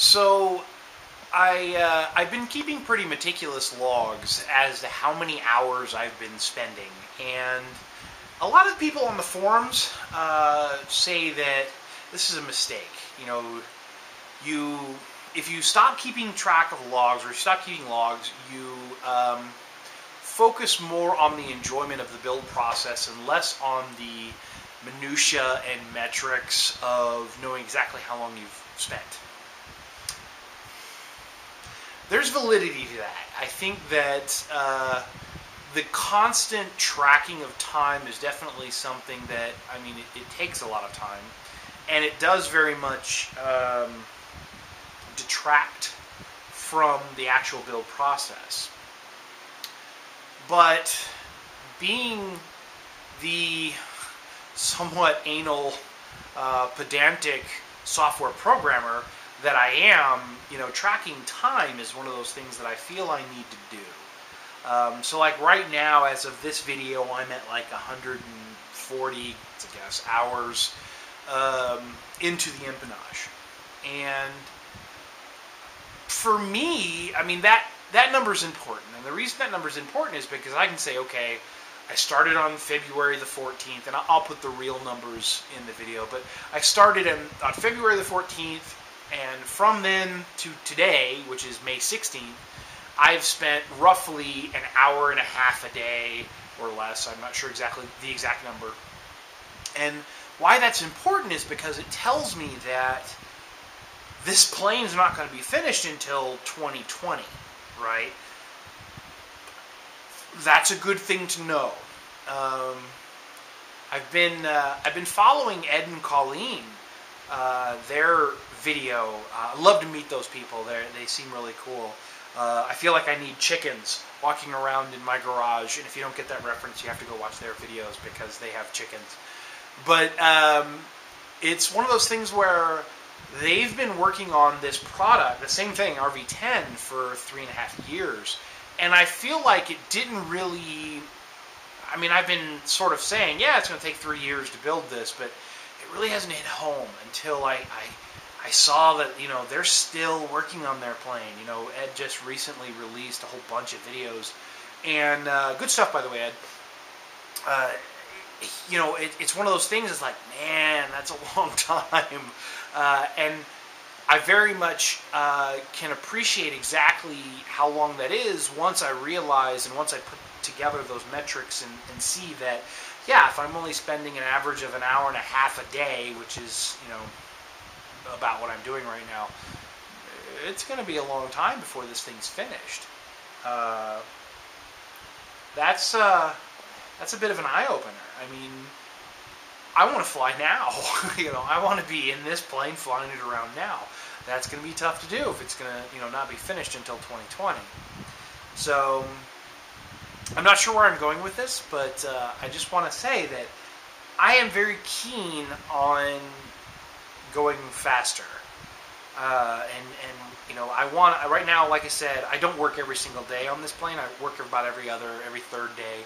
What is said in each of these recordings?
So I've been keeping pretty meticulous logs as to how many hours I've been spending, and a lot of people on the forums say that this is a mistake. You if you stop keeping track of logs, or you stop keeping logs, you focus more on the enjoyment of the build process and less on the minutia and metrics of knowing exactly how long you've spent. There's validity to that. I think that the constant tracking of time is definitely something that, it takes a lot of time, and it does very much detract from the actual build process. But being the somewhat anal, pedantic software programmer that I am, tracking time is one of those things that I feel I need to do. So like right now, as of this video, I'm at like 140, I guess, hours into the Empennage. And for me, that number's important. And the reason that number's important is because I can say, okay, I started on February the 14th, and I'll put the real numbers in the video, but I started on February the 14th, and from then to today, which is May 16th, I've spent roughly an hour and a half a day or less. I'm not sure exactly the exact number. And why that's important is because it tells me that this plane's not going to be finished until 2020, right? That's a good thing to know. I've been following Ed and Colleen, their video. I love to meet those people. They seem really cool. I feel like I need chickens walking around in my garage, and if you don't get that reference, you have to go watch their videos because they have chickens. But it's one of those things where they've been working on this product, the same thing, RV-10, for 3.5 years. And I feel like it didn't really... I've been sort of saying, yeah, it's going to take 3 years to build this, but it really hasn't hit home until I saw that, they're still working on their plane. Ed just recently released a whole bunch of videos. And good stuff, by the way, Ed. It's one of those things, it's like, man, that's a long time. And I very much can appreciate exactly how long that is once I realize and once I put together those metrics and see that, yeah, if I'm only spending an average of an hour and a half a day, which is, about what I'm doing right now, it's going to be a long time before this thing's finished. That's a bit of an eye-opener. I want to fly now. I want to be in this plane flying it around now. That's going to be tough to do if it's going to, not be finished until 2020. So I'm not sure where I'm going with this, but I just want to say that I am very keen on going faster. I want, right now, like I said, I don't work every single day on this plane. I work about every third day.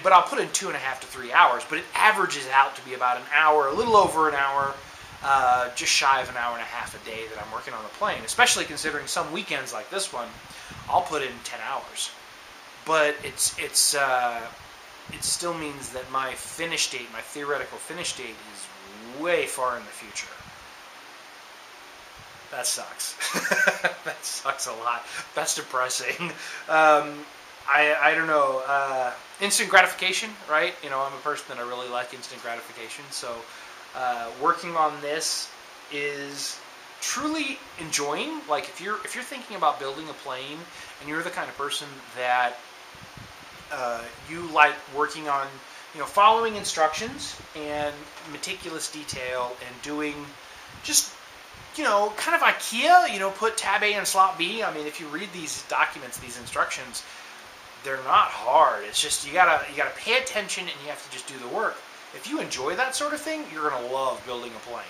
But I'll put in 2.5 to 3 hours, but it averages out to be about an hour, a little over an hour, just shy of an hour and a half a day that I'm working on the plane, especially considering some weekends like this one, I'll put in 10 hours. But it still means that my finish date, my theoretical finish date, is way far in the future. That sucks. That sucks a lot. That's depressing. I don't know. Instant gratification, right? I'm a person that I really like instant gratification. So working on this is truly enjoying. Like if you're thinking about building a plane and you're the kind of person that you like working on, following instructions and meticulous detail and doing just, kind of IKEA, put tab A in slot B. If you read these documents, these instructions, they're not hard. It's just you gotta pay attention and you have to just do the work. If you enjoy that sort of thing, you're gonna love building a plane.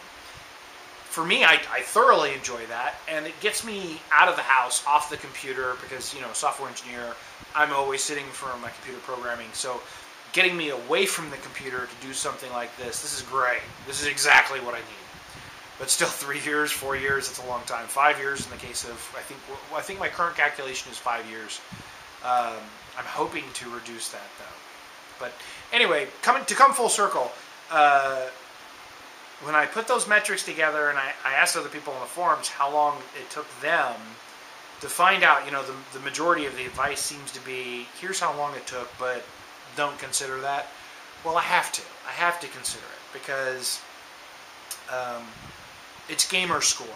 For me, I thoroughly enjoy that, and it gets me out of the house, off the computer, because software engineer, I'm always sitting in front of my computer programming. So getting me away from the computer to do something like this is great. This is exactly what I need. But still, 3 years, 4 years, it's a long time. 5 years in the case of, I think my current calculation is 5 years. I'm hoping to reduce that, though. But anyway, come full circle, when I put those metrics together and I asked other people on the forums how long it took them to find out, the majority of the advice seems to be, here's how long it took, but don't consider that. Well, I have to. I have to consider it because it's gamer score,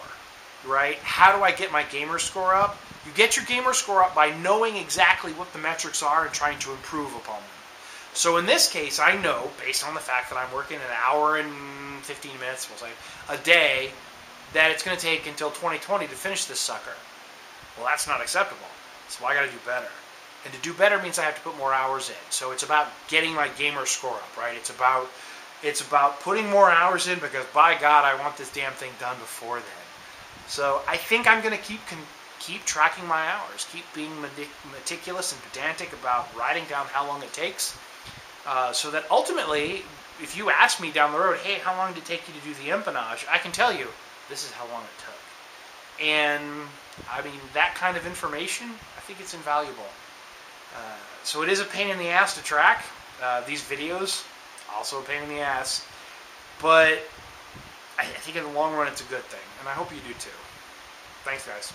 right? How do I get my gamer score up? You get your gamer score up by knowing exactly what the metrics are and trying to improve upon them. So in this case, I know, based on the fact that I'm working an hour and 15 minutes, we'll say, a day, that it's going to take until 2020 to finish this sucker. Well, that's not acceptable. So I got to do better. And to do better means I have to put more hours in. So it's about getting my gamer score up, right? It's about putting more hours in because, by God, I want this damn thing done before then. So I think I'm going to keep tracking my hours, keep being meticulous and pedantic about writing down how long it takes, so that ultimately, if you ask me down the road, hey, how long did it take you to do the empennage, I can tell you, this is how long it took. And, I mean, that kind of information, I think it's invaluable. So it is a pain in the ass to track. These videos, also a pain in the ass. But I think in the long run, it's a good thing. And I hope you do too. Thanks, guys.